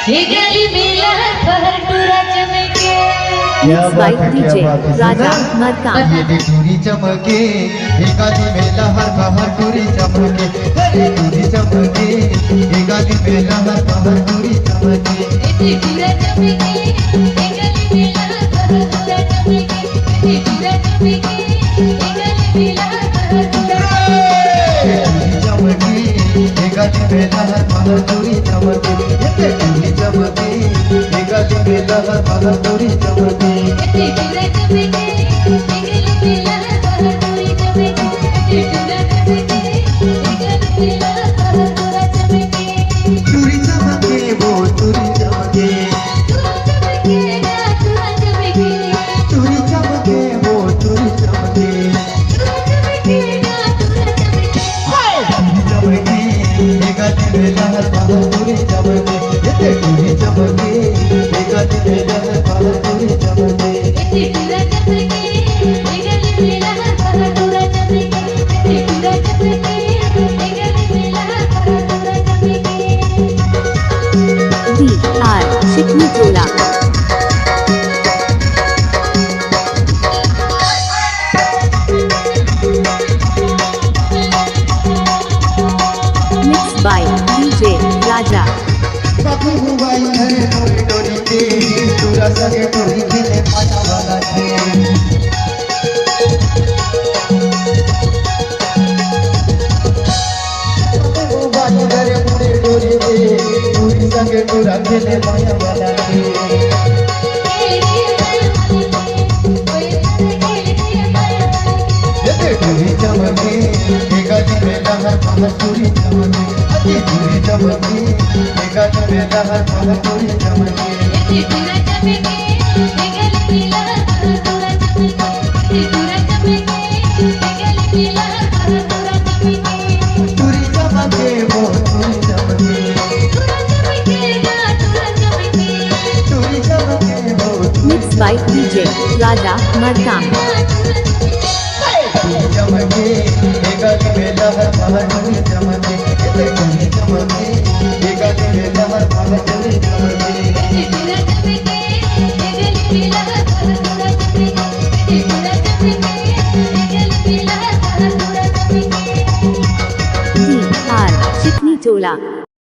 ये गली में लहर पहर टूरा चमके। मिक्स बाय डीजे राजा मरका। ये टूरी चमके, ये गली में लहर पहर टूरी चमके। ये टूरी चमके, ये गली में लहर पहर टूरी चमके। ये टूरा चमके, ये गली में लहर पहर टूरा चमके। ये टूरा चमके, ये गली में लहर पहर टूरा चमके। ये गली में लहर पहर टूरी चमके। ये टूरी चमके, ये गली में लहर पहर टूरी चमके। ये टूरा चमके, ये गली में लहर पहर टूरी चमके। ये टूरा चमके, ये गली में लहर पहर टूरा चमके। टूरी चमके, वो टूरी चमके। टूरा चमके ना टूरा चमके। टूरी चमके, वो टूरी चमके। टूरा चमके ना टूरा चमके। चमके, ये गली में लहर पहर टूरी चमके। ये टूरी चमके, ये गली में लहर पहर टूरी चमके। ये टूरा चमके, ये गली में लहर पहर टूरा चमके। ये टूरा चमके, ये गली में लहर पहर टूरा चमके। डी आर शिकनी टोला। Mix by DJ Raja. बाबू हुआई है डोरी डोरी के, टूरा सगे डोरी खेले पाटा वाला थे। बाबू हुआई है मुड़े डोरी के, टूरी सगे टूरा खेले माया वाला थे। टूरी चमके, ये गली में लहर पहर टूरी चमके। ये टूरी चमके, ये गली में लहर पहर टूरी चमके। ये टूरा चमके, ये गली में लहर पहर टूरा चमके। ये टूरा चमके, ये गली में लहर पहर टूरा चमके। टूरी चमके, वो टूरी चमके। टूरा चमके ना टूरा चमके। टूरी चमके, वो मिक्स बाय डीजे राजा मरका। टूरी चमके, ये गली में लहर पहर टूरी चमके। ये टूरी चमके, ये गली में लहर पहर टूरी चमके।